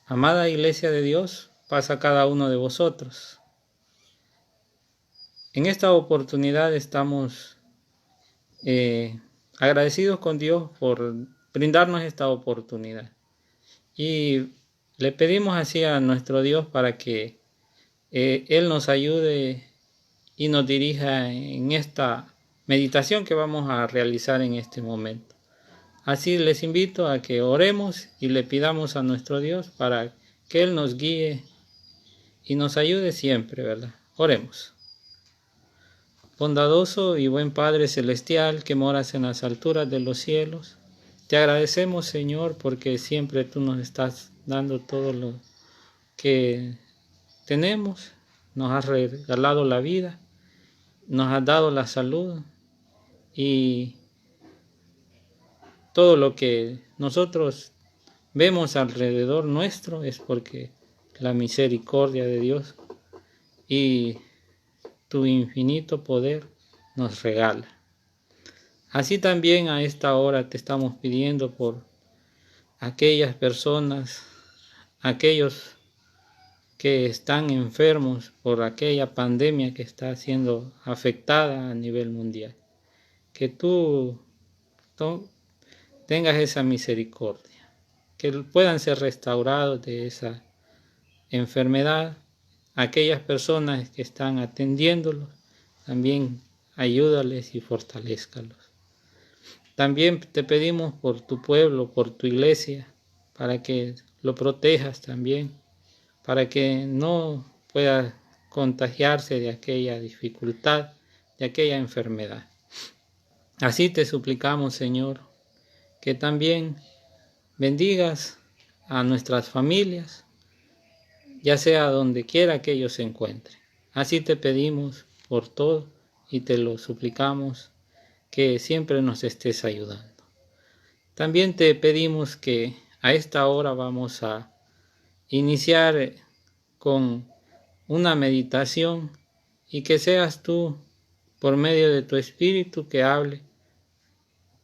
Amada Iglesia de Dios, paz a cada uno de vosotros. En esta oportunidad estamos agradecidos con Dios por brindarnos esta oportunidad. Y le pedimos así a nuestro Dios para que Él nos ayude y nos dirija en esta meditación que vamos a realizar en este momento. Así les invito a que oremos y le pidamos a nuestro Dios para que Él nos guíe y nos ayude siempre, ¿verdad? Oremos. Bondadoso y buen Padre Celestial que moras en las alturas de los cielos, te agradecemos, Señor, porque siempre tú nos estás dando todo lo que tenemos. Nos has regalado la vida, nos has dado la salud y todo lo que nosotros vemos alrededor nuestro es porque la misericordia de Dios y tu infinito poder nos regala. Así también a esta hora te estamos pidiendo por aquellas personas, aquellos que están enfermos por aquella pandemia que está siendo afectada a nivel mundial. Que tú tengas esa misericordia, que puedan ser restaurados de esa enfermedad. Aquellas personas que están atendiéndolos, también ayúdales y fortalézcalos. También te pedimos por tu pueblo, por tu iglesia, para que lo protejas también, para que no pueda contagiarse de aquella dificultad, de aquella enfermedad. Así te suplicamos, Señor, que también bendigas a nuestras familias, ya sea donde quiera que ellos se encuentren. Así te pedimos por todo y te lo suplicamos que siempre nos estés ayudando. También te pedimos que a esta hora vamos a iniciar con una meditación y que seas tú por medio de tu Espíritu que hable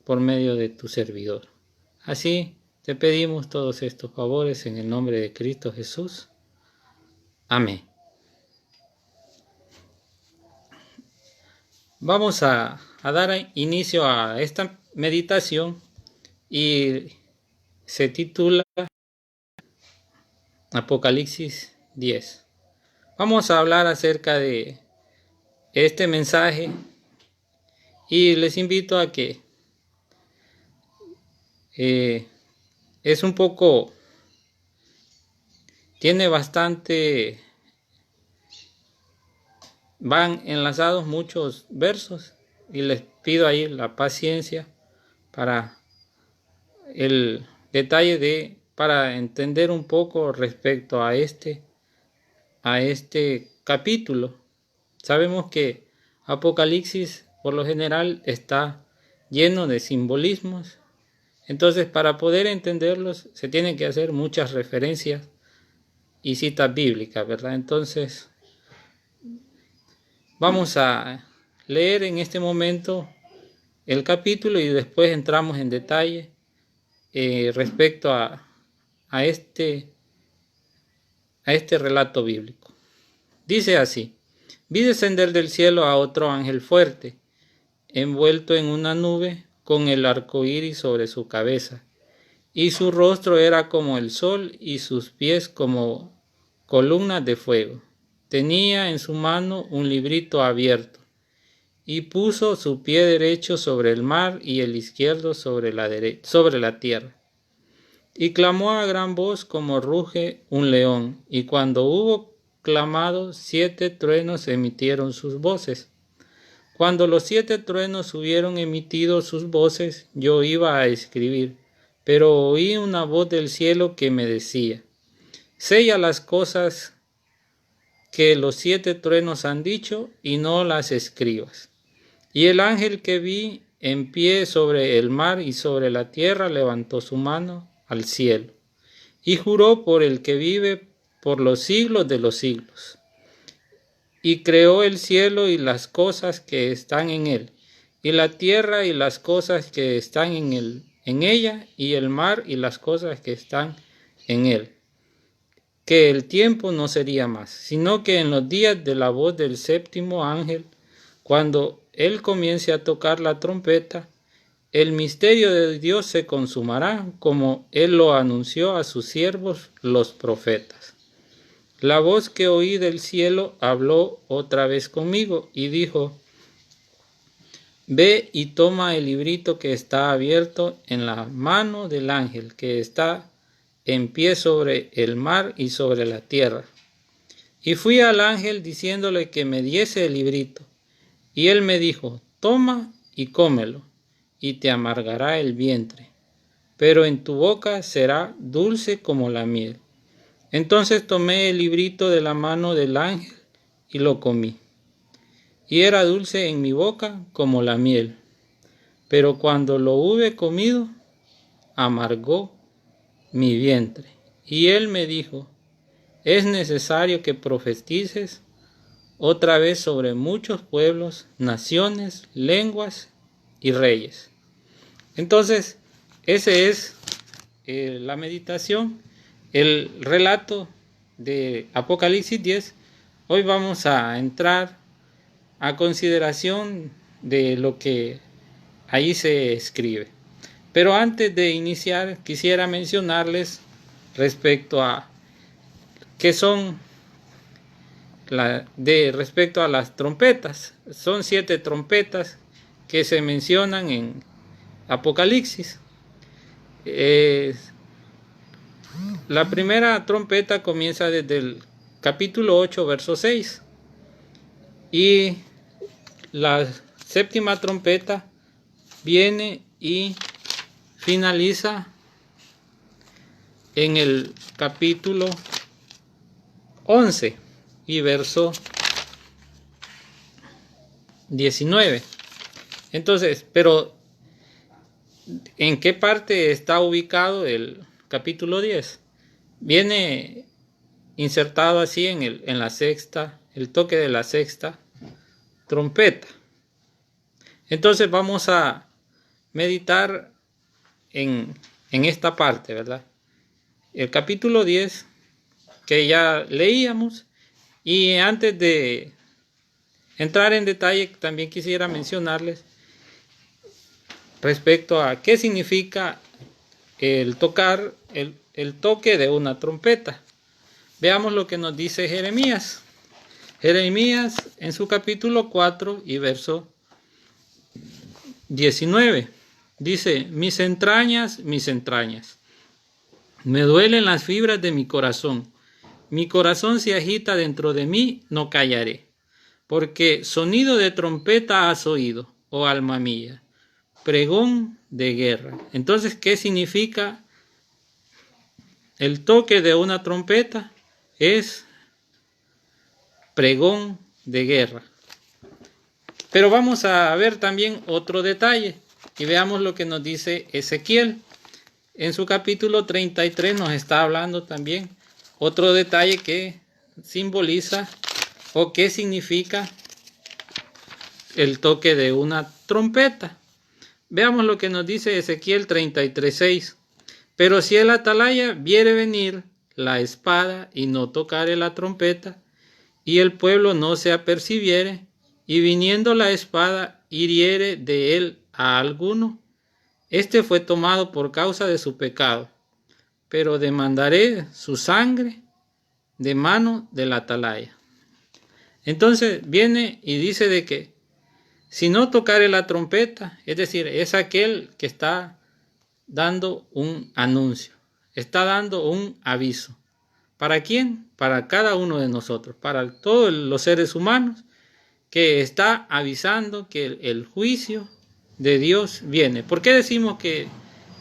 por medio de tu servidor. Así te pedimos todos estos favores en el nombre de Cristo Jesús. Amén. Vamos a dar inicio a esta meditación y se titula Apocalipsis 10. Vamos a hablar acerca de este mensaje y les invito a que es un poco, tiene bastante, van enlazados muchos versos y les pido ahí la paciencia para el detalle para entender un poco respecto a este capítulo. Sabemos que Apocalipsis por lo general está lleno de simbolismos. Entonces, para poder entenderlos se tienen que hacer muchas referencias y citas bíblicas, ¿verdad? Entonces, vamos a leer en este momento el capítulo y después entramos en detalle respecto a este relato bíblico. Dice así: vi descender del cielo a otro ángel fuerte, envuelto en una nube, con el arco iris sobre su cabeza, y su rostro era como el sol y sus pies como columnas de fuego. Tenía en su mano un librito abierto, y puso su pie derecho sobre el mar y el izquierdo sobre la tierra. Y clamó a gran voz como ruge un león, y cuando hubo clamado, 7 truenos emitieron sus voces. Cuando los 7 truenos hubieron emitido sus voces, yo iba a escribir, pero oí una voz del cielo que me decía: sella las cosas que los 7 truenos han dicho y no las escribas. Y el ángel que vi en pie sobre el mar y sobre la tierra levantó su mano al cielo y juró por el que vive por los siglos de los siglos. Y creó el cielo y las cosas que están en él, y la tierra y las cosas que están en ella, y el mar y las cosas que están en él. que el tiempo no sería más, sino que en los días de la voz del séptimo ángel, cuando él comience a tocar la trompeta, el misterio de Dios se consumará, como él lo anunció a sus siervos los profetas. La voz que oí del cielo habló otra vez conmigo y dijo: Ve y toma el librito que está abierto en la mano del ángel que está en pie sobre el mar y sobre la tierra. Y fui al ángel diciéndole que me diese el librito. Y él me dijo: Toma y cómelo, y te amargará el vientre, pero en tu boca será dulce como la miel. Entonces tomé el librito de la mano del ángel y lo comí. Y era dulce en mi boca como la miel. Pero cuando lo hube comido, amargó mi vientre. Y él me dijo: es necesario que profetices otra vez sobre muchos pueblos, naciones, lenguas y reyes. Entonces, ese es la meditación, el relato de Apocalipsis 10. Hoy vamos a entrar a consideración de lo que ahí se escribe. Pero antes de iniciar, quisiera mencionarles respecto a qué son respecto a las trompetas. Son 7 trompetas que se mencionan en Apocalipsis. La primera trompeta comienza desde el capítulo 8, verso 6. Y la séptima trompeta viene y finaliza en el capítulo 11 y verso 19. Entonces, pero ¿en qué parte está ubicado el capítulo 10? Viene insertado así en la sexta, el toque de la sexta trompeta. Entonces vamos a meditar en esta parte, ¿verdad? El capítulo 10 que ya leíamos, y antes de entrar en detalle también quisiera mencionarles respecto a qué significa el tocar, el toque de una trompeta. Veamos lo que nos dice Jeremías. Jeremías en su capítulo 4 y verso 19. Dice: mis entrañas, me duelen las fibras de mi corazón. Mi corazón se agita dentro de mí, no callaré. Porque sonido de trompeta has oído, oh alma mía, pregón de guerra. Entonces, ¿qué significa el toque de una trompeta? Es pregón de guerra. Pero vamos a ver también otro detalle y veamos lo que nos dice Ezequiel. En su capítulo 33 nos está hablando también otro detalle que simboliza o qué significa el toque de una trompeta. Veamos lo que nos dice Ezequiel 33:6. Pero si el atalaya viere venir la espada y no tocare la trompeta, y el pueblo no se apercibiere, y viniendo la espada hiriere de él a alguno, este fue tomado por causa de su pecado, pero demandaré su sangre de mano del atalaya. Entonces viene y dice de que si no tocare la trompeta, es decir, es aquel que está dando un anuncio, está dando un aviso. ¿Para quién? Para cada uno de nosotros, para todos los seres humanos, que está avisando que el juicio de Dios viene. ¿Por qué decimos que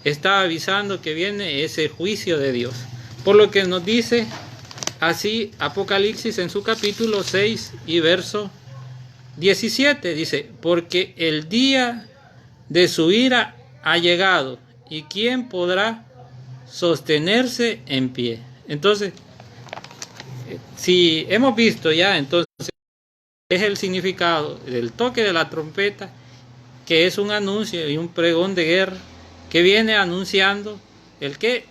está avisando que viene ese juicio de Dios? Por lo que nos dice así Apocalipsis en su capítulo 6 y verso 17. Dice: porque el día de su ira ha llegado, ¿y quién podrá sostenerse en pie? Entonces, si hemos visto ya, entonces es el significado del toque de la trompeta, que es un anuncio y un pregón de guerra que viene anunciando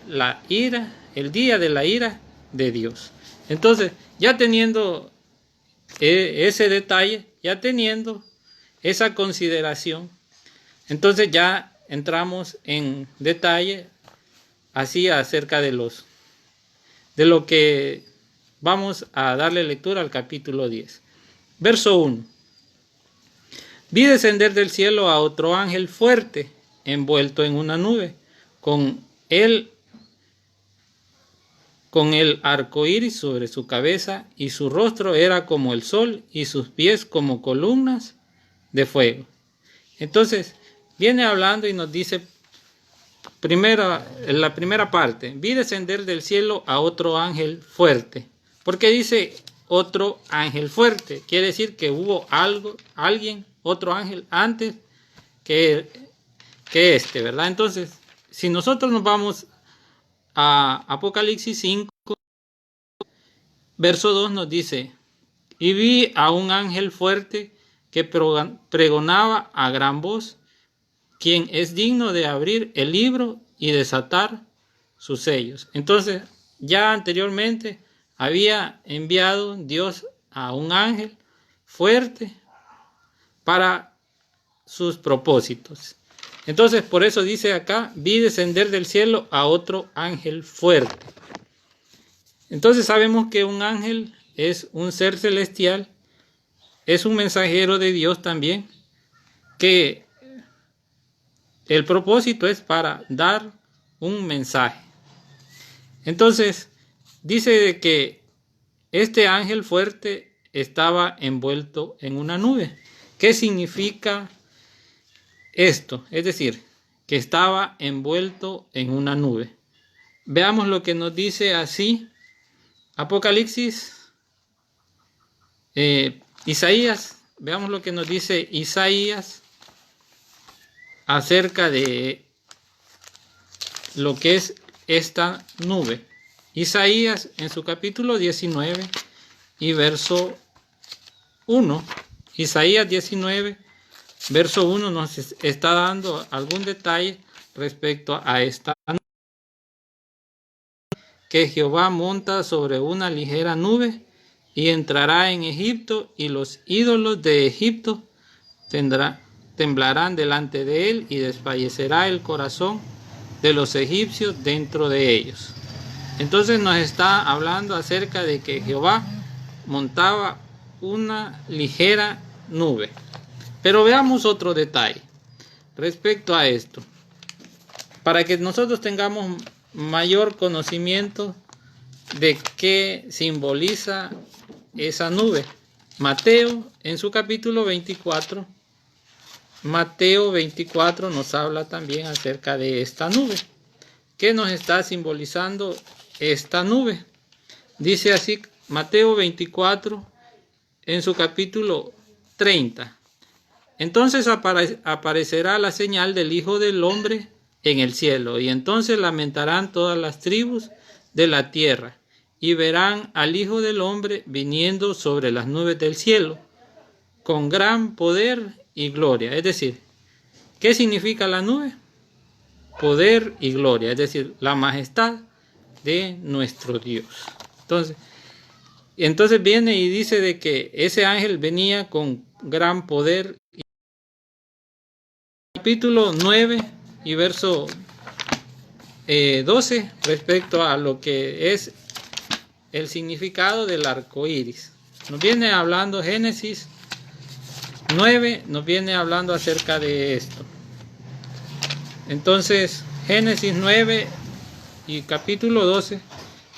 la ira, el día de la ira de Dios. Entonces, ya teniendo ese detalle, ya teniendo esa consideración, entonces ya entramos en detalle así acerca de lo que vamos a darle lectura al capítulo 10. Verso 1. Vi descender del cielo a otro ángel fuerte, envuelto en una nube, con el arco iris sobre su cabeza, y su rostro era como el sol, y sus pies como columnas de fuego. Entonces, viene hablando y nos dice, en la primera parte, vi descender del cielo a otro ángel fuerte. ¿Por qué dice otro ángel fuerte? Quiere decir que hubo otro ángel antes que este, ¿verdad? Entonces, si nosotros nos vamos a Apocalipsis 5, verso 2 nos dice, y vi a un ángel fuerte que pregonaba a gran voz, quien es digno de abrir el libro y desatar sus sellos. Entonces, ya anteriormente había enviado Dios a un ángel fuerte para sus propósitos. Entonces, por eso dice acá, vi descender del cielo a otro ángel fuerte. Entonces sabemos que un ángel es un ser celestial, es un mensajero de Dios también, que el propósito es para dar un mensaje. Entonces, dice de que este ángel fuerte estaba envuelto en una nube. ¿Qué significa esto? Es decir, que estaba envuelto en una nube. Veamos lo que nos dice así Apocalipsis, Isaías. Veamos lo que nos dice Isaías acerca de lo que es esta nube. Isaías en su capítulo 19 y verso 1. Isaías 19, verso 1 nos está dando algún detalle respecto a esta nube. Que Jehová monta sobre una ligera nube y entrará en Egipto, y los ídolos de Egipto temblarán delante de él, y desfallecerá el corazón de los egipcios dentro de ellos. Entonces nos está hablando acerca de que Jehová montaba una ligera nube. Pero veamos otro detalle respecto a esto, para que nosotros tengamos mayor conocimiento de qué simboliza esa nube. Mateo en su capítulo 24, Mateo 24 nos habla también acerca de esta nube. ¿Qué nos está simbolizando esta nube? Dice así Mateo 24 en su capítulo 30. Entonces aparecerá la señal del Hijo del Hombre en el cielo, y entonces lamentarán todas las tribus de la tierra, y verán al Hijo del Hombre viniendo sobre las nubes del cielo, con gran poder y gloria. Es decir, ¿qué significa la nube? Poder y gloria, es decir, la majestad de nuestro Dios. Entonces viene y dice de que ese ángel venía con gran poder. Capítulo 9 y verso 12 respecto a lo que es el significado del arco iris. Nos viene hablando Génesis 9, nos viene hablando acerca de esto. Entonces, Génesis 9 y capítulo 12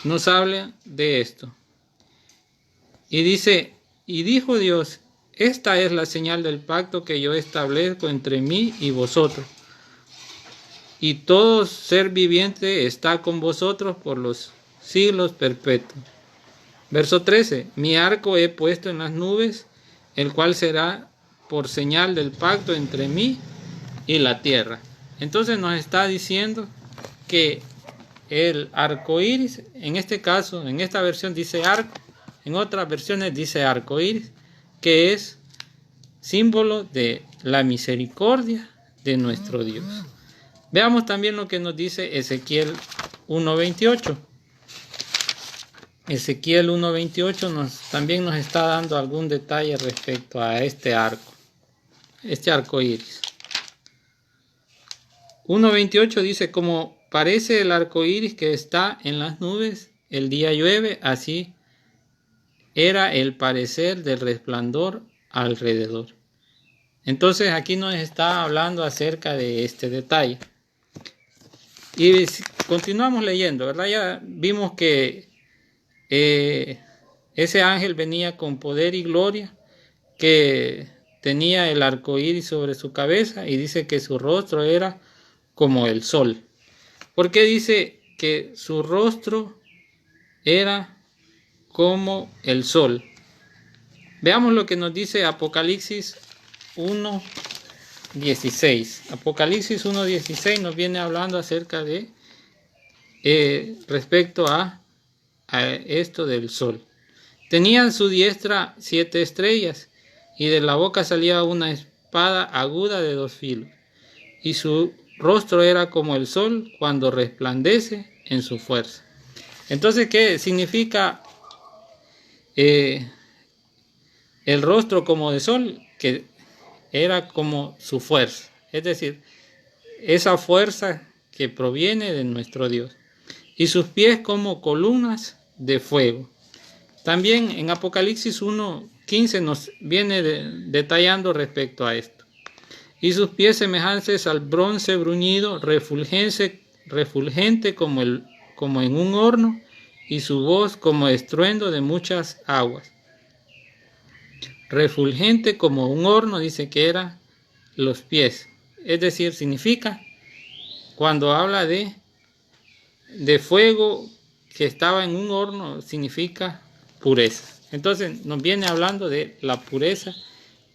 nos habla de esto. Y dice, y dijo Dios, esta es la señal del pacto que yo establezco entre mí y vosotros. Y todo ser viviente está con vosotros por los siglos perpetuos. Verso 13. Mi arco he puesto en las nubes, el cual será por señal del pacto entre mí y la tierra. Entonces nos está diciendo que el arco iris, en este caso, en esta versión dice arco, en otras versiones dice arco iris, que es símbolo de la misericordia de nuestro Dios. Veamos también lo que nos dice Ezequiel 1:28. Ezequiel 1:28 también nos está dando algún detalle respecto a este arco iris. 1:28 dice: como parece el arco iris que está en las nubes, el día llueve, así era el parecer del resplandor alrededor. Entonces aquí nos está hablando acerca de este detalle. Y continuamos leyendo, ¿verdad? Ya vimos que ese ángel venía con poder y gloria, que tenía el arco iris sobre su cabeza, y dice que su rostro era como el sol. ¿Por qué dice que su rostro era como el sol? Veamos lo que nos dice Apocalipsis 1:16. Apocalipsis 1:16 nos viene hablando acerca de respecto a esto del sol. Tenía en su diestra 7 estrellas, y de la boca salía una espada aguda de 2 filos, y su rostro era como el sol cuando resplandece en su fuerza. Entonces, ¿qué significa el rostro como de sol? Que era como su fuerza, es decir, esa fuerza que proviene de nuestro Dios. Y sus pies como columnas de fuego. También en Apocalipsis 1:15 nos viene detallando respecto a esto. Y sus pies semejantes al bronce bruñido, refulgente como en un horno, y su voz como estruendo de muchas aguas. Refulgente como un horno, dice que eran los pies. Es decir, significa, cuando habla de fuego que estaba en un horno, significa pureza. Entonces nos viene hablando de la pureza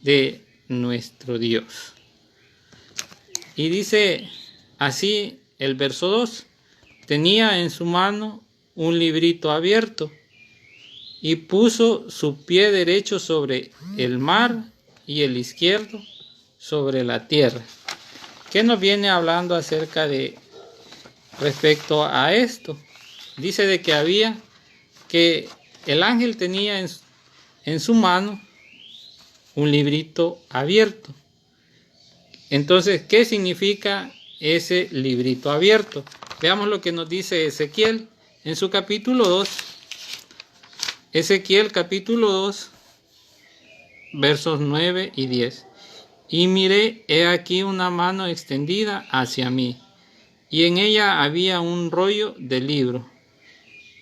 de nuestro Dios. Y dice así el verso 2: tenía en su mano un librito abierto, y puso su pie derecho sobre el mar y el izquierdo sobre la tierra. ¿Qué nos viene hablando acerca de respecto a esto? Dice de que el ángel tenía en su mano un librito abierto. Entonces, ¿qué significa ese librito abierto? Veamos lo que nos dice Ezequiel en su capítulo 2. Ezequiel capítulo 2, versos 9 y 10. Y miré, he aquí una mano extendida hacia mí, y en ella había un rollo de libro,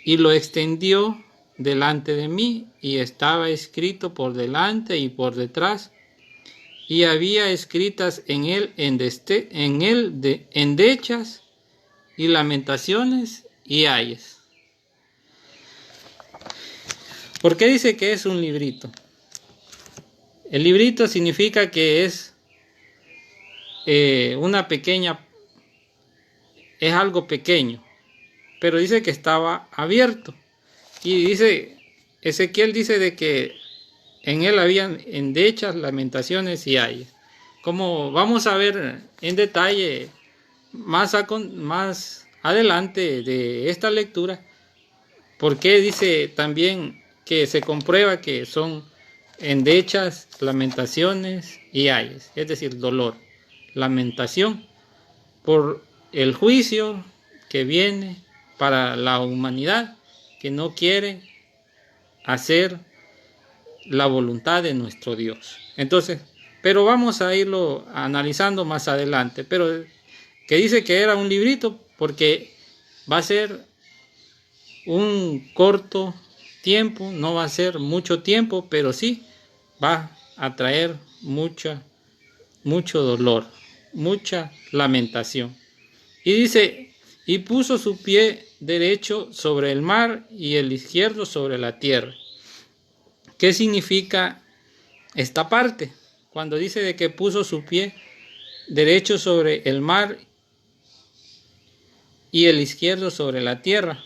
y lo extendió delante de mí, y estaba escrito por delante y por detrás, y había escritas en él endechas y lamentaciones y ayes. ¿Por qué dice que es un librito? El librito significa que es una pequeña, es algo pequeño, pero dice que estaba abierto. Y dice, Ezequiel dice de que en él habían endechas, lamentaciones y ayes. Como vamos a ver en detalle más adelante de esta lectura, porque dice también que se comprueba que son endechas, lamentaciones y ayes, es decir, dolor, lamentación por el juicio que viene para la humanidad que no quiere hacer la voluntad de nuestro Dios. Entonces, pero vamos a irlo analizando más adelante, pero que dice que era un librito porque va a ser un corto tiempo, no va a ser mucho tiempo, pero sí va a traer mucho dolor, mucha lamentación. Y dice, y puso su pie derecho sobre el mar y el izquierdo sobre la tierra. ¿Qué significa esta parte? Cuando dice de que puso su pie derecho sobre el mar y el izquierdo sobre la tierra.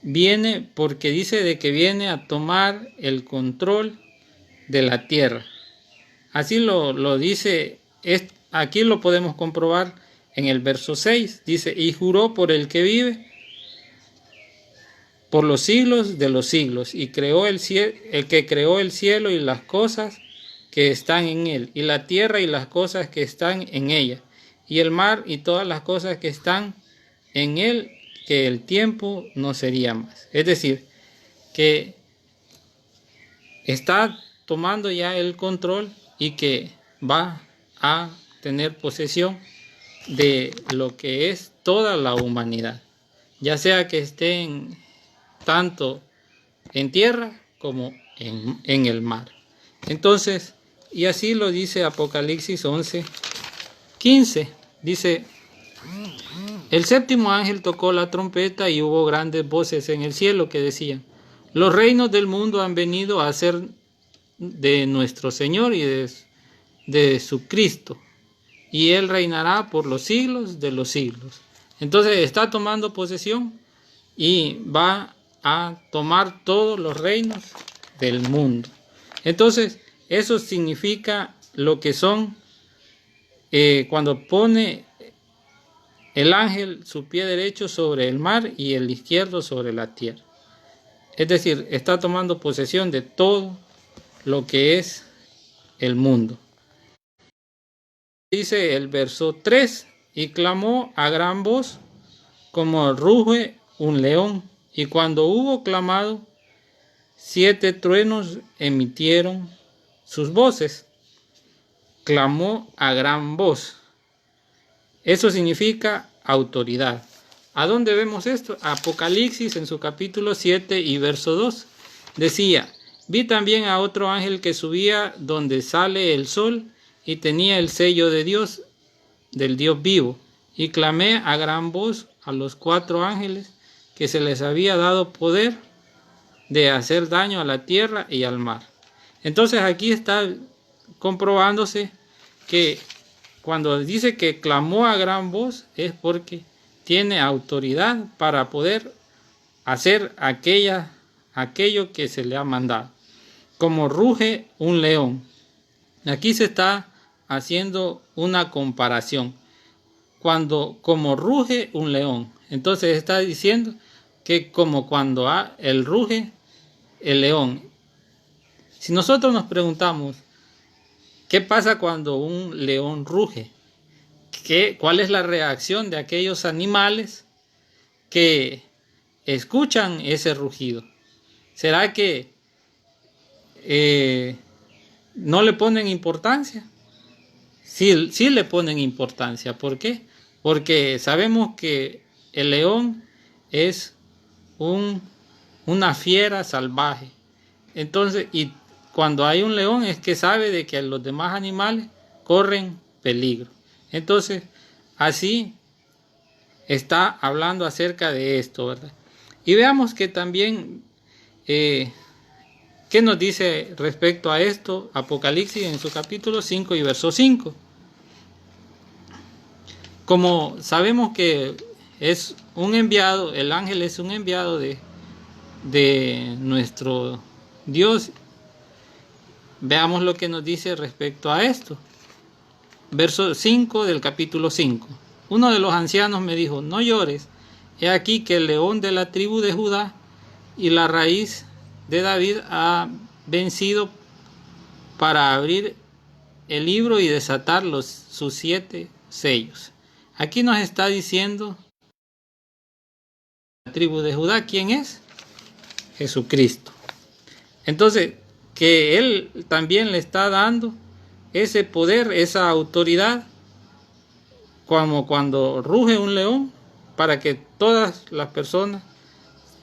Viene porque dice de que viene a tomar el control de la tierra. Así lo dice, aquí lo podemos comprobar en el verso 6. Dice, y juró por el que vive, por los siglos de los siglos, y creó el que creó el cielo y las cosas que están en él, y la tierra y las cosas que están en ella, y el mar y todas las cosas que están en él, que el tiempo no sería más. Es decir, que está tomando ya el control y que va a tener posesión de lo que es toda la humanidad, ya sea que estén tanto en tierra como en el mar. Entonces, y así lo dice Apocalipsis 11:15. Dice: el séptimo ángel tocó la trompeta y hubo grandes voces en el cielo que decían: los reinos del mundo han venido a ser de nuestro Señor y de su Cristo, y Él reinará por los siglos de los siglos. Entonces está tomando posesión y va a tomar todos los reinos del mundo. Entonces eso significa lo que son cuando pone el ángel su pie derecho sobre el mar y el izquierdo sobre la tierra. Es decir, está tomando posesión de todo lo que es el mundo. Dice el verso 3: y clamó a gran voz como ruge un león, y cuando hubo clamado, 7 truenos emitieron sus voces. Clamó a gran voz. Eso significa autoridad. ¿A dónde vemos esto? Apocalipsis en su capítulo 7 y verso 2. Decía: vi también a otro ángel que subía donde sale el sol, y tenía el sello de Dios, del Dios vivo. Y clamé a gran voz a los 4 ángeles que se les había dado poder de hacer daño a la tierra y al mar. Entonces aquí está comprobándose que cuando dice que clamó a gran voz es porque tiene autoridad para poder hacer aquello que se le ha mandado. Como ruge un león. Aquí se está haciendo una comparación. Como ruge un león. Entonces está diciendo que como cuando el ruge el león. Si nosotros nos preguntamos, ¿qué pasa cuando un león ruge? ¿Cuál es la reacción de aquellos animales que escuchan ese rugido? ¿Será que no le ponen importancia? Sí le ponen importancia. ¿Por qué? Porque sabemos que el león es una fiera salvaje. Entonces, y cuando hay un león es que sabe de que los demás animales corren peligro. Entonces, así está hablando acerca de esto, ¿verdad? Y veamos que también, ¿qué nos dice respecto a esto? Apocalipsis en su capítulo 5 y verso 5. Como sabemos que es un enviado, el ángel es un enviado de nuestro Dios, veamos lo que nos dice respecto a esto. Verso 5 del capítulo 5. Uno de los ancianos me dijo: no llores, he aquí que el león de la tribu de Judá y la raíz de David ha vencido para abrir el libro y desatar sus 7 sellos. Aquí nos está diciendo la tribu de Judá, ¿quién es? Jesucristo. Entonces, que Él también le está dando ese poder, esa autoridad, como cuando ruge un león, para que todas las personas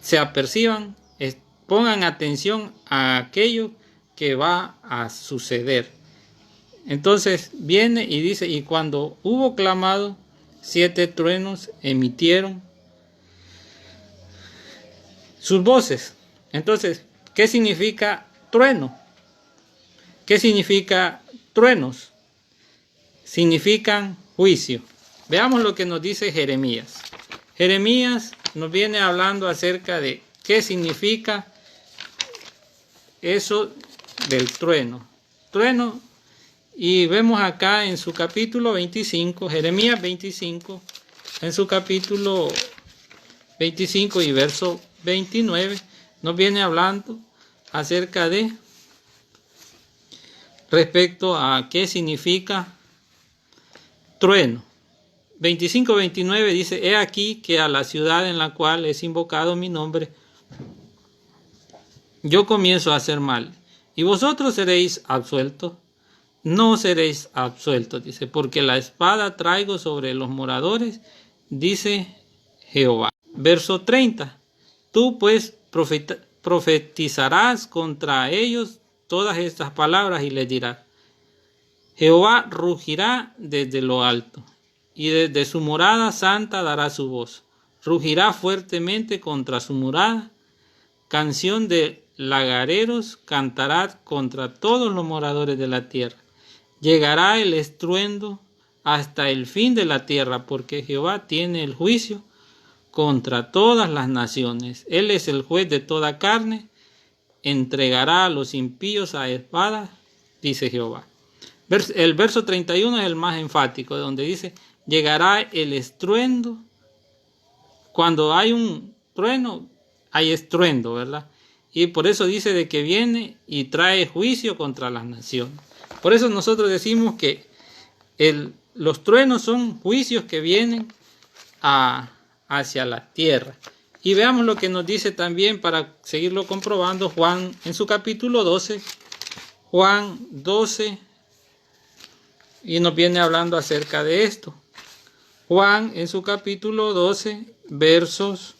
se aperciban, pongan atención a aquello que va a suceder. Entonces viene y dice: y cuando hubo clamado, 7 truenos emitieron sus voces. Entonces, ¿qué significa trueno? ¿Qué significa truenos? Significan juicio. Veamos lo que nos dice Jeremías. Jeremías nos viene hablando acerca de qué significa eso del trueno. Trueno, y vemos acá en su capítulo 25, Jeremías 25, en su capítulo 25 y verso 29 nos viene hablando acerca de respecto a qué significa trueno. 25-29 dice: he aquí que a la ciudad en la cual es invocado mi nombre, yo comienzo a hacer mal, y vosotros seréis absueltos. No seréis absueltos, dice, porque la espada traigo sobre los moradores, dice Jehová. Verso 30. Tú pues profetizarás contra ellos todas estas palabras y les dirás: Jehová rugirá desde lo alto, y desde su morada santa dará su voz. Rugirá fuertemente contra su morada. Canción de lagareros cantará contra todos los moradores de la tierra. Llegará el estruendo hasta el fin de la tierra, porque Jehová tiene el juicio contra todas las naciones. Él es el juez de toda carne, entregará a los impíos a espada, dice Jehová. El verso 31 es el más enfático, donde dice: llegará el estruendo. Cuando hay un trueno, hay estruendo, ¿verdad? Y por eso dice de que viene y trae juicio contra las naciones. Por eso nosotros decimos que los truenos son juicios que vienen hacia la tierra. Y veamos lo que nos dice también, para seguirlo comprobando, Juan en su capítulo 12. Juan 12, y nos viene hablando acerca de esto. Juan en su capítulo 12, versos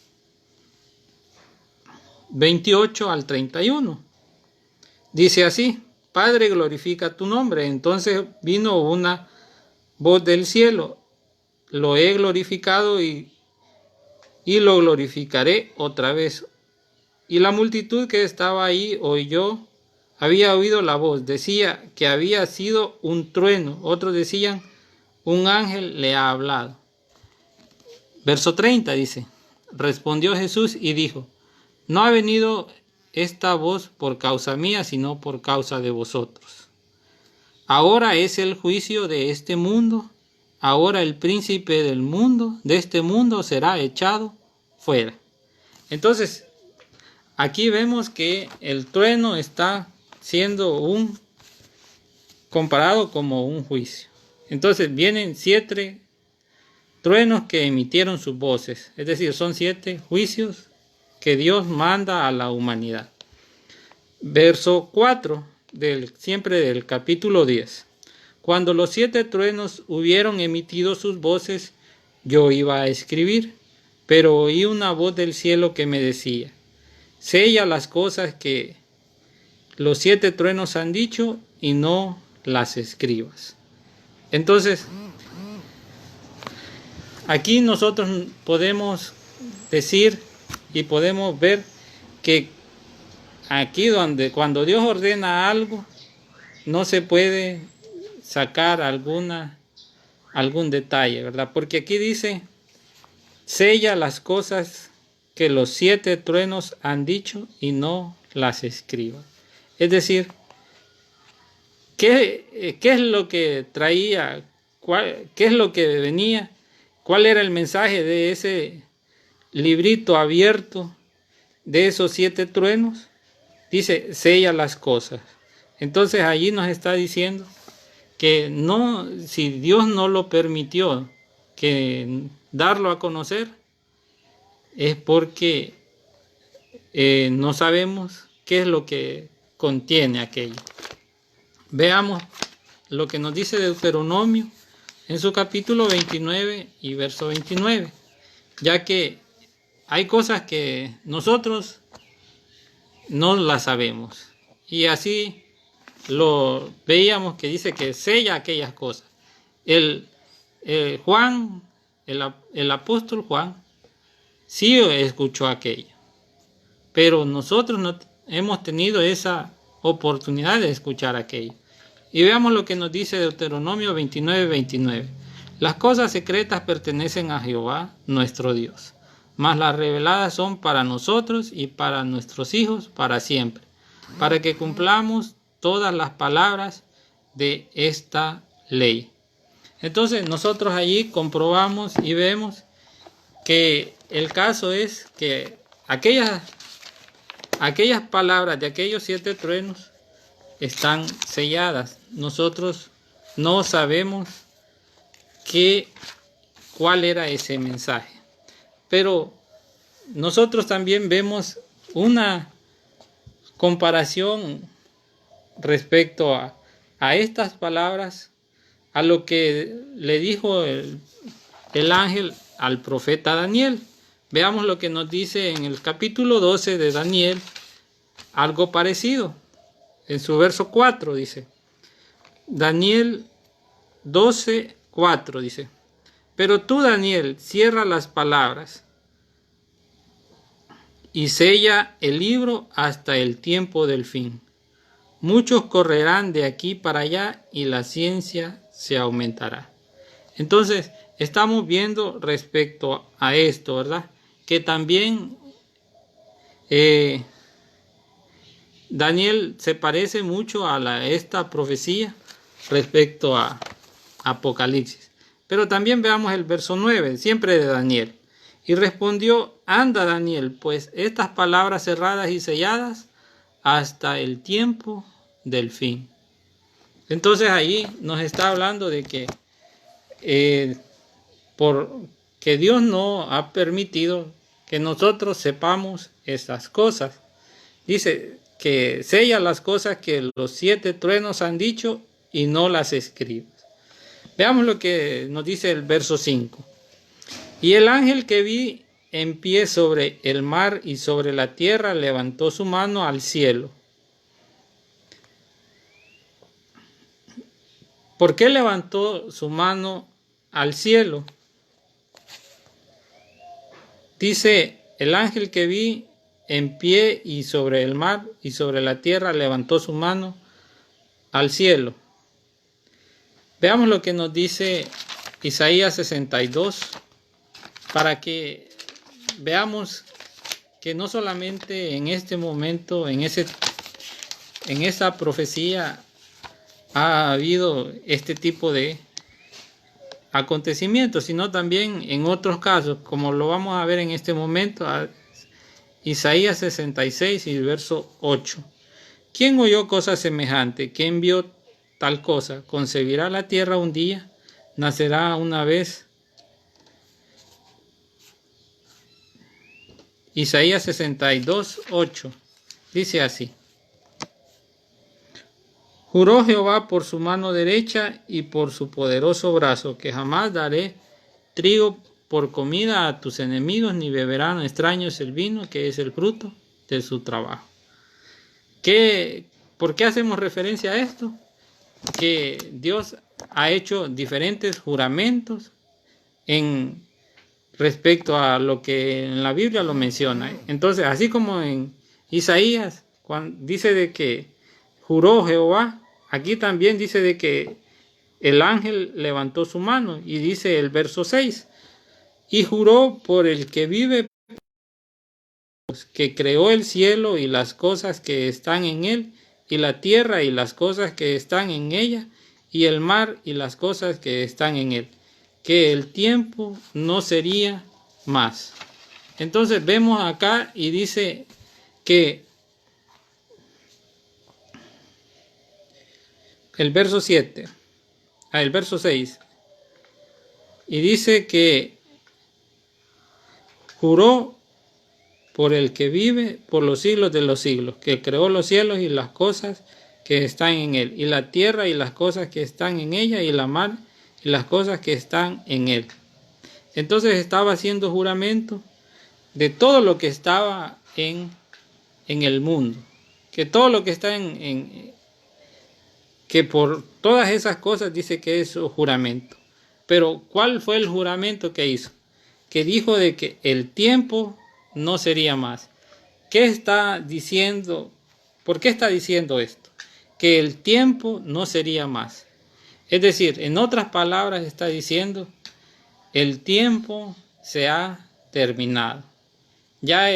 28 al 31. Dice así: Padre, glorifica tu nombre. Entonces vino una voz del cielo: lo he glorificado y lo glorificaré otra vez. Y la multitud que estaba ahí había oído la voz. Decía que había sido un trueno. Otros decían: un ángel le ha hablado. Verso 30 dice: respondió Jesús y dijo: no ha venido esta voz por causa mía, sino por causa de vosotros. Ahora es el juicio de este mundo. Ahora el príncipe de este mundo será echado fuera. Entonces, aquí vemos que el trueno está siendo comparado como un juicio. Entonces vienen 7 truenos que emitieron sus voces. Es decir, son 7 juicios que Dios manda a la humanidad. Verso 4, siempre del capítulo 10. Cuando los 7 truenos hubieron emitido sus voces, yo iba a escribir, pero oí una voz del cielo que me decía: sella las cosas que los 7 truenos han dicho y no las escribas. Entonces, aquí nosotros podemos decir y podemos ver que aquí cuando Dios ordena algo, no se puede sacar algún detalle, ¿verdad? Porque aquí dice: sella las cosas que los 7 truenos han dicho y no las escriba. Es decir, ¿qué es lo que traía? ¿Qué es lo que venía? ¿Cuál era el mensaje de ese librito abierto de esos 7 truenos? Dice: sella las cosas. Entonces allí nos está diciendo que no, si Dios no lo permitió que darlo a conocer, es porque no sabemos qué es lo que contiene aquello. Veamos lo que nos dice Deuteronomio en su capítulo 29 y verso 29, ya que hay cosas que nosotros no las sabemos, y así lo veíamos que dice que sella aquellas cosas. El apóstol Juan sí escuchó aquello, pero nosotros no hemos tenido esa oportunidad de escuchar aquello. Y veamos lo que nos dice Deuteronomio 29:29. Las cosas secretas pertenecen a Jehová nuestro Dios, mas las reveladas son para nosotros y para nuestros hijos para siempre, para que cumplamos todas las palabras de esta ley. Entonces nosotros allí comprobamos y vemos que el caso es que aquellas palabras de aquellos 7 truenos están selladas. Nosotros no sabemos cuál era ese mensaje. Pero nosotros también vemos una comparación respecto a estas palabras, a lo que le dijo el ángel al profeta Daniel. Veamos lo que nos dice en el capítulo 12 de Daniel, algo parecido. En su verso 4 dice, Daniel 12, 4 dice, pero tú, Daniel, cierra las palabras y sella el libro hasta el tiempo del fin. Muchos correrán de aquí para allá y la ciencia se aumentará. Entonces, estamos viendo respecto a esto, ¿verdad? Que también Daniel se parece mucho a esta profecía respecto a Apocalipsis. Pero también veamos el verso 9, siempre de Daniel. Y respondió, anda Daniel, pues estas palabras cerradas y selladas hasta el tiempo del fin. Entonces ahí nos está hablando de que porque Dios no ha permitido que nosotros sepamos estas cosas. Dice que sella las cosas que los 7 truenos han dicho y no las escribas. Veamos lo que nos dice el verso 5. Y el ángel que vi en pie sobre el mar y sobre la tierra levantó su mano al cielo. ¿Por qué levantó su mano al cielo? Dice, el ángel que vi en pie y sobre el mar y sobre la tierra levantó su mano al cielo. Veamos lo que nos dice Isaías 62, para que veamos que no solamente en este momento, en esa profecía ha habido este tipo de acontecimientos, sino también en otros casos, como lo vamos a ver en este momento, Isaías 66 y verso 8. ¿Quién oyó cosa semejante? ¿Quién vio tal cosa? ¿Concebirá la tierra un día? ¿Nacerá una vez? Isaías 62, 8. Dice así. Juró Jehová por su mano derecha y por su poderoso brazo, que jamás daré trigo por comida a tus enemigos, ni beberán extraños el vino, que es el fruto de su trabajo. ¿Por qué hacemos referencia a esto? Que Dios ha hecho diferentes juramentos respecto a lo que en la Biblia lo menciona. Entonces, así como en Isaías, cuando dice de que juró Jehová, aquí también dice de que el ángel levantó su mano, y dice el verso 6, y juró por el que vive, que creó el cielo y las cosas que están en él, y la tierra y las cosas que están en ella, y el mar y las cosas que están en él, que el tiempo no sería más. Entonces vemos acá y dice que el verso 7, el verso 6, y dice que juró por el que vive por los siglos de los siglos, que creó los cielos y las cosas que están en él, y la tierra y las cosas que están en ella, y la mar y las cosas que están en él. Entonces estaba haciendo juramento de todo lo que estaba en el mundo, que todo lo que está que por todas esas cosas dice que es juramento. Pero ¿cuál fue el juramento que hizo? Que dijo de que el tiempo no sería más. ¿Qué está diciendo? ¿Por qué está diciendo esto? Que el tiempo no sería más. Es decir, en otras palabras está diciendo, el tiempo se ha terminado. Ya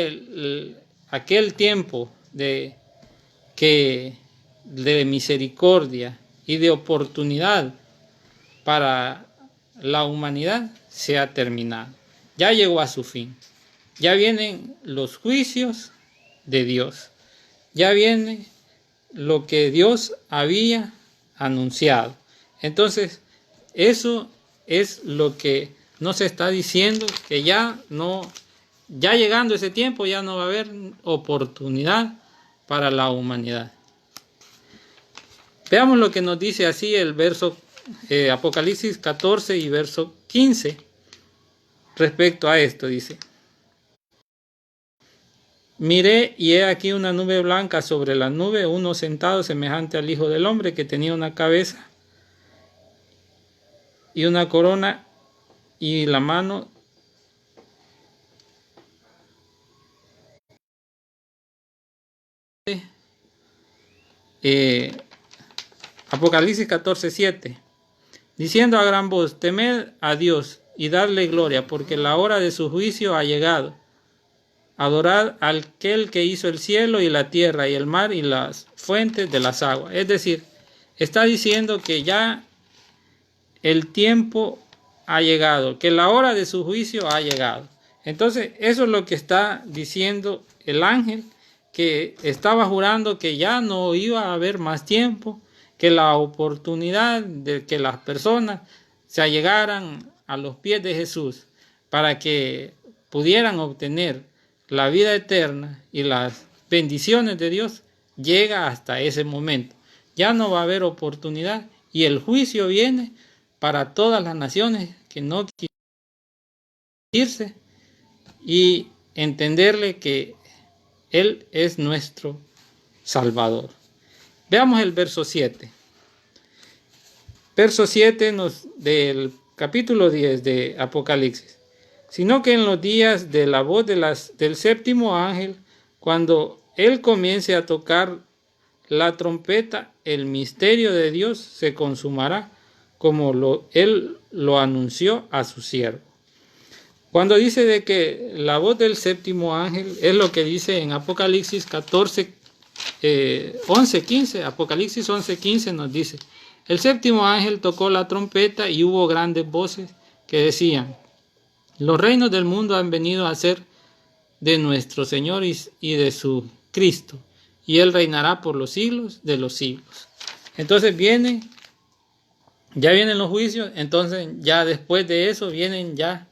aquel tiempo de misericordia y de oportunidad para la humanidad se ha terminado. Ya llegó a su fin. ya vienen los juicios de Dios. Ya viene lo que Dios había anunciado. Entonces, eso es lo que nos está diciendo, que ya llegando ese tiempo, ya no va a haber oportunidad para la humanidad. Veamos lo que nos dice así el verso Apocalipsis 14 y verso 15. Respecto a esto, dice: miré y he aquí una nube blanca, sobre la nube uno sentado semejante al Hijo del Hombre, que tenía una cabeza y una corona, y la mano Apocalipsis 14:7, diciendo a gran voz: temed a Dios y dadle gloria, porque la hora de su juicio ha llegado. Adorad al aquel que hizo el cielo y la tierra y el mar y las fuentes de las aguas. Es decir, está diciendo que ya el tiempo ha llegado, que la hora de su juicio ha llegado. Entonces, eso es lo que está diciendo el ángel, que estaba jurando que ya no iba a haber más tiempo, que la oportunidad de que las personas se allegaran a los pies de Jesús para que pudieran obtener la vida eterna y las bendiciones de Dios llega hasta ese momento. Ya no va a haber oportunidad y el juicio viene para todas las naciones que no quieren irse y entenderle que Él es nuestro Salvador. Veamos el verso 7. Verso 7 del capítulo 10 de Apocalipsis. Sino que en los días de la voz del séptimo ángel, cuando él comience a tocar la trompeta, el misterio de Dios se consumará, como él lo anunció a su siervo. Cuando dice de que la voz del séptimo ángel, es lo que dice en Apocalipsis 11:15. Apocalipsis 11:15 nos dice: el séptimo ángel tocó la trompeta y hubo grandes voces que decían: los reinos del mundo han venido a ser de nuestro Señor y de su Cristo, y Él reinará por los siglos de los siglos. Entonces ya vienen los juicios. Entonces ya después de eso vienen ya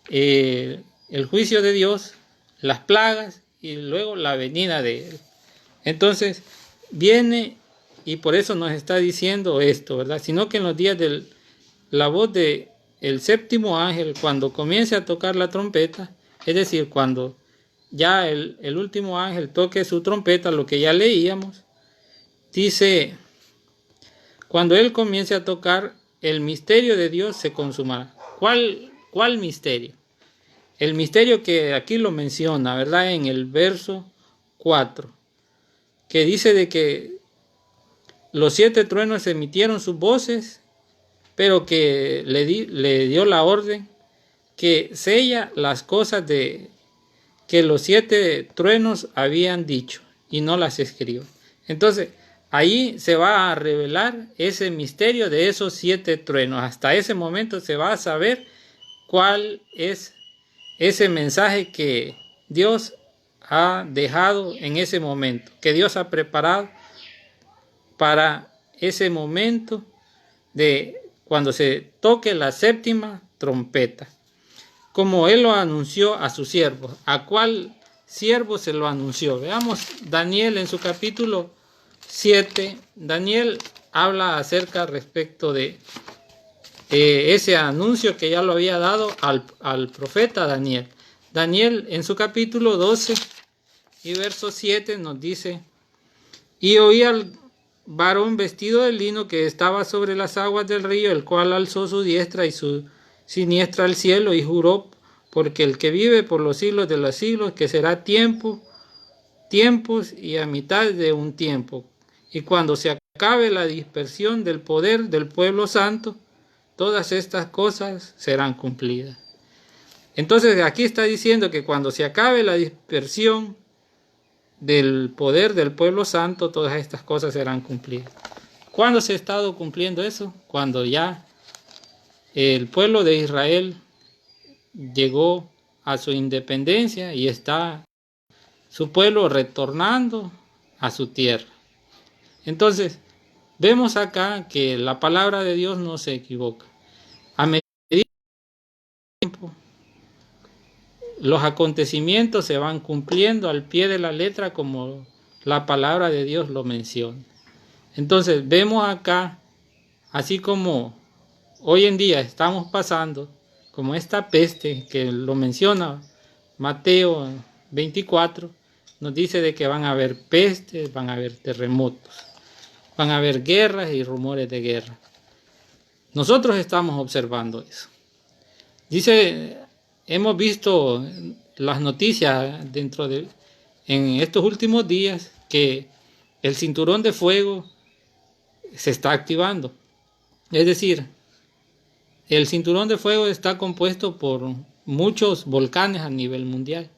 el juicio de Dios, las plagas y luego la venida de Él. Entonces viene, y por eso nos está diciendo esto, ¿verdad? Sino que en los días de la voz de el séptimo ángel, cuando comience a tocar la trompeta, es decir, cuando ya el último ángel toque su trompeta, lo que ya leíamos, dice: cuando él comience a tocar, el misterio de Dios se consumará. ¿Cuál misterio? El misterio que aquí lo menciona, ¿verdad? En el verso 4, que dice de que los 7 truenos emitieron sus voces, pero que le dio la orden que sella las cosas de que los 7 truenos habían dicho y no las escribió. Entonces, ahí se va a revelar ese misterio de esos 7 truenos. Hasta ese momento se va a saber cuál es ese mensaje que Dios ha dejado en ese momento, que Dios ha preparado para ese momento de cuando se toque la séptima trompeta, como Él lo anunció a su siervo. ¿A cuál siervo se lo anunció? Veamos Daniel en su capítulo 7. Daniel habla acerca respecto de ese anuncio que ya lo había dado al profeta Daniel. Daniel en su capítulo 12 y verso 7 nos dice: y oí al varón vestido de lino que estaba sobre las aguas del río, el cual alzó su diestra y su siniestra al cielo y juró, porque el que vive por los siglos de los siglos, que será tiempos y a mitad de un tiempo, y cuando se acabe la dispersión del poder del pueblo santo, todas estas cosas serán cumplidas. Entonces aquí está diciendo que cuando se acabe la dispersión del poder del pueblo santo, todas estas cosas serán cumplidas. ¿Cuándo se ha estado cumpliendo eso? Cuando ya el pueblo de Israel llegó a su independencia y está su pueblo retornando a su tierra. Entonces, vemos acá que la palabra de Dios no se equivoca. A medida del tiempo, los acontecimientos se van cumpliendo al pie de la letra como la palabra de Dios lo menciona. Entonces, vemos acá, así como hoy en día estamos pasando, como esta peste que lo menciona Mateo 24, nos dice de que van a haber pestes, van a haber terremotos, van a haber guerras y rumores de guerra. Nosotros estamos observando eso. Dice, hemos visto las noticias en estos últimos días que el cinturón de fuego se está activando. Es decir, el cinturón de fuego está compuesto por muchos volcanes a nivel mundial.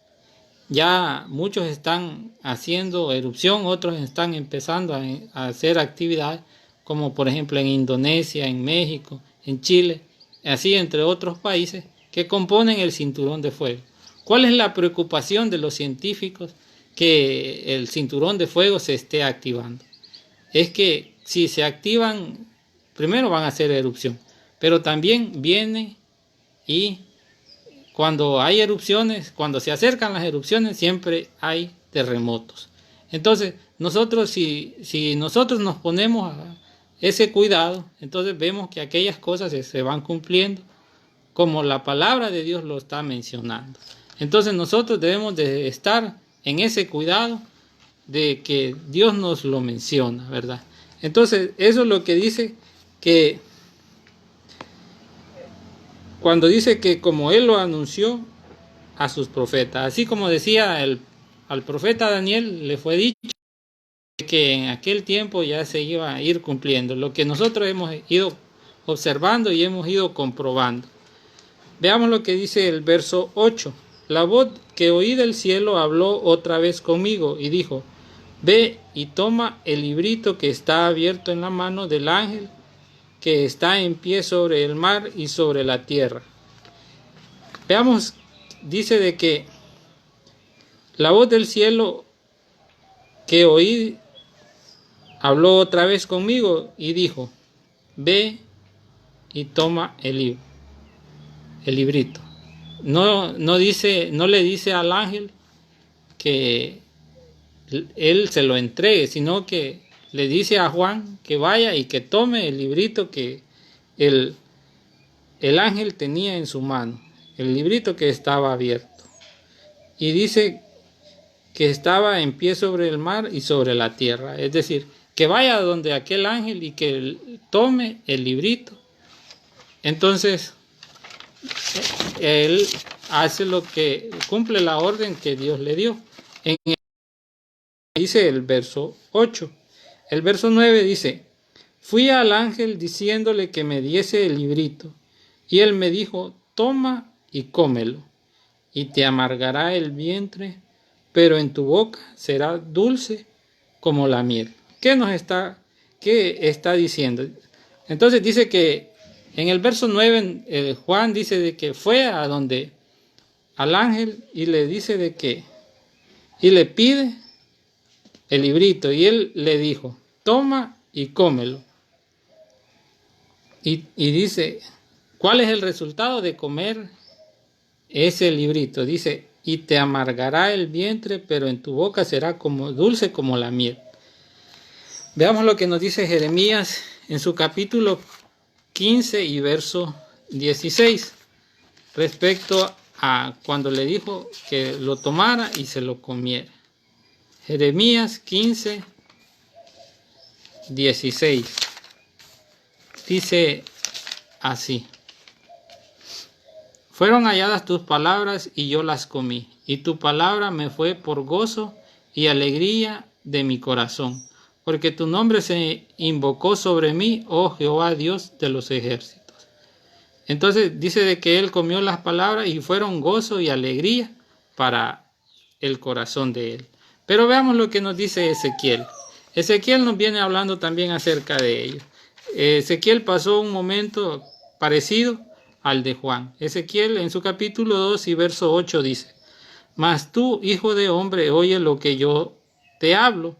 Ya muchos están haciendo erupción, otros están empezando a hacer actividad, como por ejemplo en Indonesia, en México, en Chile, así entre otros países que componen el cinturón de fuego. ¿Cuál es la preocupación de los científicos? Que el cinturón de fuego se esté activando. Es que si se activan, primero van a hacer erupción, pero también viene y cuando hay erupciones, cuando se acercan las erupciones, siempre hay terremotos. Entonces, nosotros, si nosotros nos ponemos a ese cuidado, entonces vemos que aquellas cosas se van cumpliendo como la palabra de Dios lo está mencionando. Entonces, nosotros debemos de estar en ese cuidado de que Dios nos lo menciona, ¿verdad? Entonces, eso es lo que dice que cuando dice que como Él lo anunció a sus profetas, así como decía al profeta Daniel, le fue dicho que en aquel tiempo ya se iba a ir cumpliendo, lo que nosotros hemos ido observando y hemos ido comprobando. Veamos lo que dice el verso 8. La voz que oí del cielo habló otra vez conmigo y dijo, ve y toma el librito que está abierto en la mano del ángel que está en pie sobre el mar y sobre la tierra. Veamos, dice de que la voz del cielo que oí habló otra vez conmigo y dijo, ve y toma el librito. No le dice al ángel que él se lo entregue, sino que le dice a Juan que vaya y que tome el librito que el ángel tenía en su mano, el librito que estaba abierto. Y dice que estaba en pie sobre el mar y sobre la tierra. Es decir, que vaya donde aquel ángel y que tome el librito. Entonces, él hace lo que cumple la orden que Dios le dio. Dice el verso 8. El verso 9 dice, fui al ángel diciéndole que me diese el librito, y él me dijo, toma y cómelo, y te amargará el vientre, pero en tu boca será dulce como la miel. ¿Qué está diciendo? Entonces dice que en el verso 9 Juan dice de que fue a donde al ángel y le dice de que, y le pide el librito, y él le dijo, toma y cómelo. Y dice, ¿cuál es el resultado de comer ese librito? Dice, y te amargará el vientre, pero en tu boca será como dulce como la miel. Veamos lo que nos dice Jeremías en su capítulo 15 y verso 16, respecto a cuando le dijo que lo tomara y se lo comiera. Jeremías 15, 16. Dice así. Fueron halladas tus palabras y yo las comí, y tu palabra me fue por gozo y alegría de mi corazón, porque tu nombre se invocó sobre mí, oh Jehová Dios de los ejércitos. Entonces dice de que él comió las palabras y fueron gozo y alegría para el corazón de él. Pero veamos lo que nos dice Ezequiel. Ezequiel nos viene hablando también acerca de ello. Ezequiel pasó un momento parecido al de Juan. Ezequiel en su capítulo 2 y verso 8 dice: Mas tú, hijo de hombre, oye lo que yo te hablo.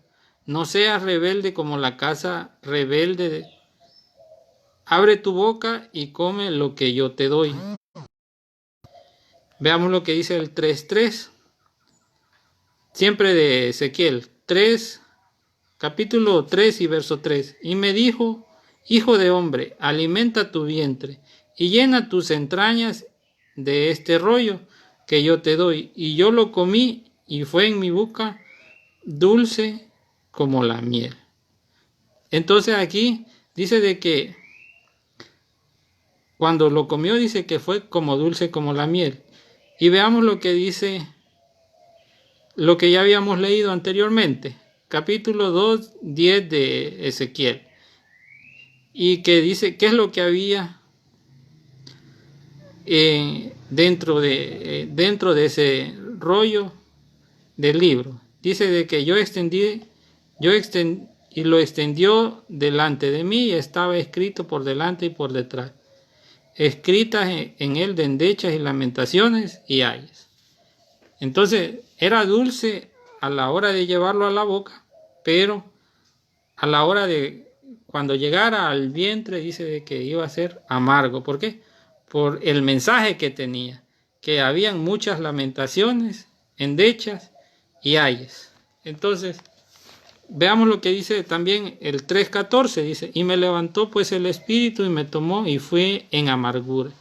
No seas rebelde como la casa rebelde. Abre tu boca y come lo que yo te doy. Veamos lo que dice el 3:3. Siempre de Ezequiel 3, capítulo 3 y verso 3. Y me dijo: Hijo de hombre, alimenta tu vientre y llena tus entrañas de este rollo que yo te doy. Y yo lo comí y fue en mi boca dulce como la miel. Entonces aquí dice de que cuando lo comió, dice que fue como dulce como la miel. Y veamos lo que dice, lo que ya habíamos leído anteriormente, capítulo 2, 10 de Ezequiel. Y que dice qué es lo que había dentro de ese rollo del libro. Dice de que y lo extendió delante de mí, y estaba escrito por delante y por detrás, escritas en él de endechas y lamentaciones y ayes. Entonces era dulce a la hora de llevarlo a la boca, pero a la hora de cuando llegara al vientre dice de que iba a ser amargo. ¿Por qué? Por el mensaje que tenía, que habían muchas lamentaciones, endechas y ayes. Entonces veamos lo que dice también el 3:14, dice: Y me levantó pues el espíritu y me tomó y fui en amargura,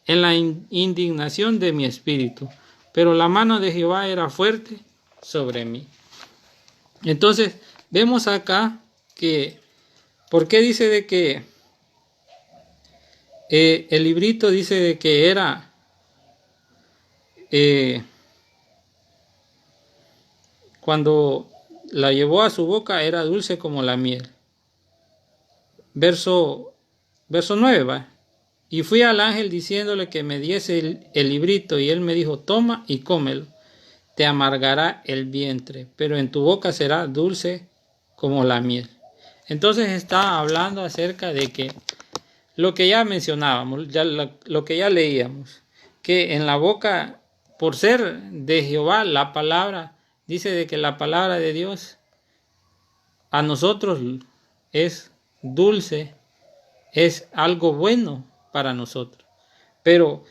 en la indignación de mi espíritu, pero la mano de Jehová era fuerte sobre mí. Entonces vemos acá que, ¿por qué dice de que el librito dice de que era cuando la llevó a su boca era dulce como la miel? Verso 9 va. Y fui al ángel diciéndole que me diese el librito, y él me dijo: toma y cómelo, te amargará el vientre, pero en tu boca será dulce como la miel. Entonces está hablando acerca de que lo que ya mencionábamos, lo que ya leíamos, que en la boca, por ser de Jehová, la palabra, dice de que la palabra de Dios a nosotros es dulce, es algo bueno para nosotros. Pero,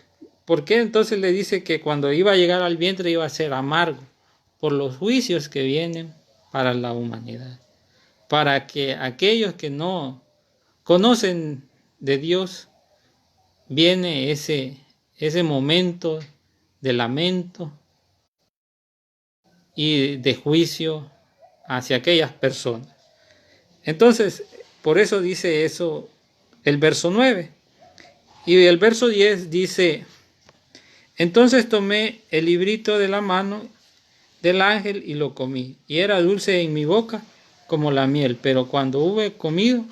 ¿por qué entonces le dice que cuando iba a llegar al vientre iba a ser amargo? Por los juicios que vienen para la humanidad. Para que aquellos que no conocen de Dios, viene ese momento de lamento y de juicio hacia aquellas personas. Entonces, por eso dice eso el verso 9. Y el verso 10 dice: Entonces tomé el librito de la mano del ángel y lo comí, y era dulce en mi boca como la miel, pero cuando hube comido,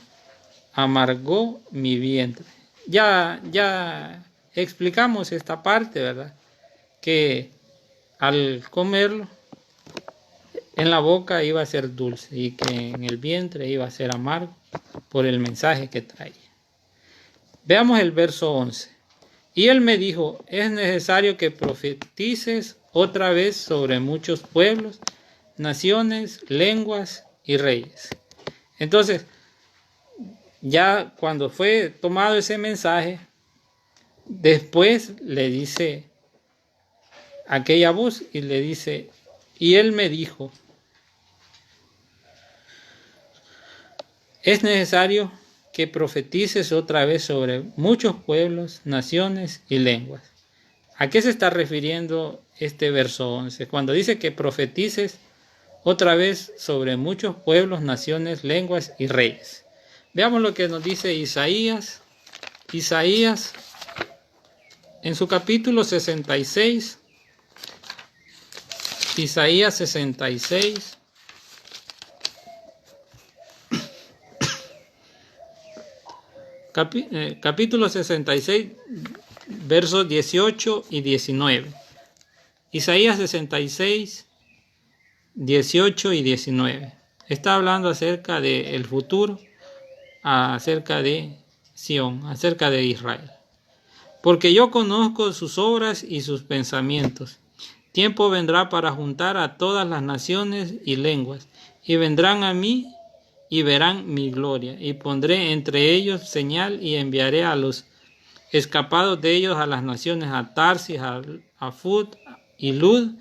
amargó mi vientre. Ya explicamos esta parte, ¿verdad? Que al comerlo, en la boca iba a ser dulce y que en el vientre iba a ser amargo por el mensaje que traía. Veamos el verso 11. Y él me dijo: es necesario que profetices otra vez sobre muchos pueblos, naciones, lenguas y reyes. Entonces, ya cuando fue tomado ese mensaje, después le dice aquella voz y le dice: y él me dijo, es necesario que profetices otra vez sobre muchos pueblos, naciones y lenguas. ¿A qué se está refiriendo este verso 11? Cuando dice que profetices otra vez sobre muchos pueblos, naciones, lenguas y reyes. Veamos lo que nos dice Isaías. Isaías, en su capítulo 66, Isaías 66, capítulo 66, versos 18 y 19. Isaías 66, 18 y 19. Está hablando acerca del futuro, acerca de Sión, acerca de Israel. porque yo conozco sus obras y sus pensamientos. Tiempo vendrá para juntar a todas las naciones y lenguas, y vendrán a mí y verán mi gloria, y pondré entre ellos señal y enviaré a los escapados de ellos a las naciones, a Tarsis, a Fud y Lud,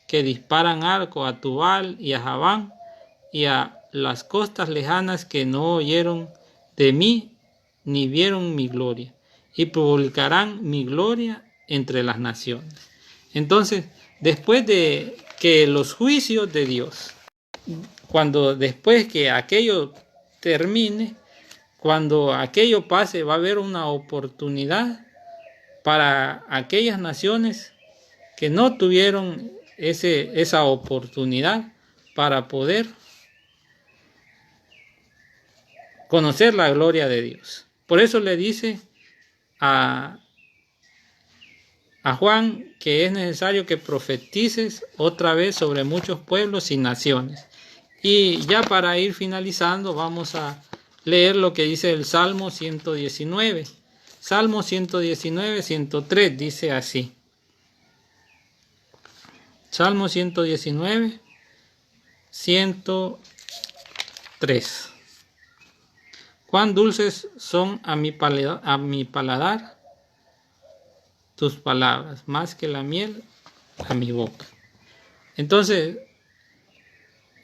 que disparan arco, a Tubal y a Javán, y a las costas lejanas que no oyeron de mí ni vieron mi gloria, y publicarán mi gloria entre las naciones. Entonces, después de que los juicios de Dios, después que aquello termine, cuando aquello pase, va a haber una oportunidad para aquellas naciones que no tuvieron esa oportunidad para poder conocer la gloria de Dios. Por eso le dice a Juan que es necesario que profetices otra vez sobre muchos pueblos y naciones. Y ya para ir finalizando, vamos a leer lo que dice el Salmo 119. Salmo 119, 103 dice así. Salmo 119, 103. Cuán dulces son a mi paladar tus palabras, más que la miel a mi boca. Entonces,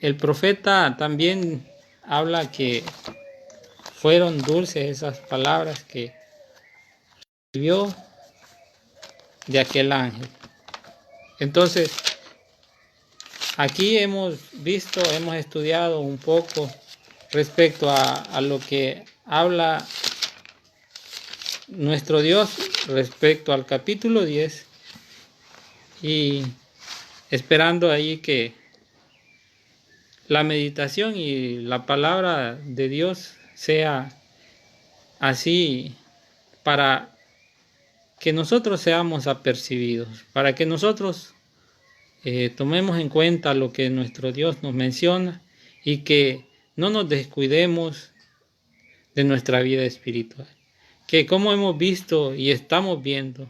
el profeta también habla que fueron dulces esas palabras que recibió de aquel ángel. Entonces, aquí hemos estudiado un poco respecto a lo que habla nuestro Dios respecto al capítulo 10 y esperando ahí que la meditación y la palabra de Dios sea así para que nosotros seamos apercibidos, para que nosotros tomemos en cuenta lo que nuestro Dios nos menciona y que no nos descuidemos de nuestra vida espiritual. Que como hemos visto y estamos viendo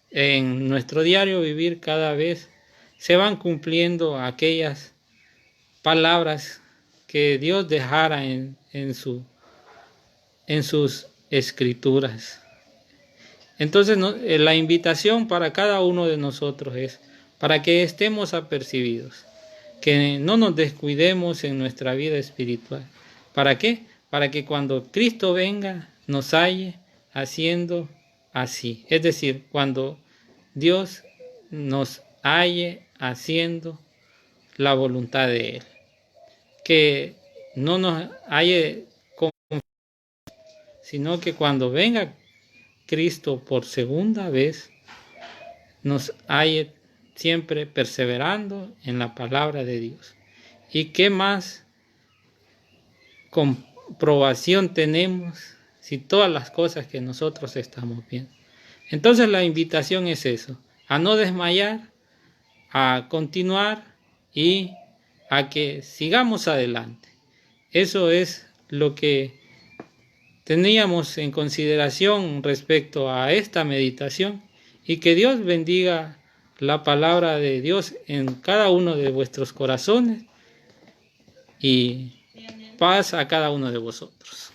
en nuestro diario vivir, cada vez se van cumpliendo aquellas palabras que Dios dejara en sus escrituras. Entonces la invitación para cada uno de nosotros es para que estemos apercibidos, que no nos descuidemos en nuestra vida espiritual. ¿Para qué? Para que cuando Cristo venga nos halle haciendo así. Es decir, cuando Dios nos halle haciendo la voluntad de Él. Que no nos halle confundidos, sino que cuando venga Cristo por segunda vez, nos halle siempre perseverando en la palabra de Dios. ¿Y qué más comprobación tenemos si todas las cosas que nosotros estamos viendo? Entonces la invitación es eso, a no desmayar, a continuar y a que sigamos adelante. Eso es lo que teníamos en consideración respecto a esta meditación, y que Dios bendiga la palabra de Dios en cada uno de vuestros corazones y paz a cada uno de vosotros.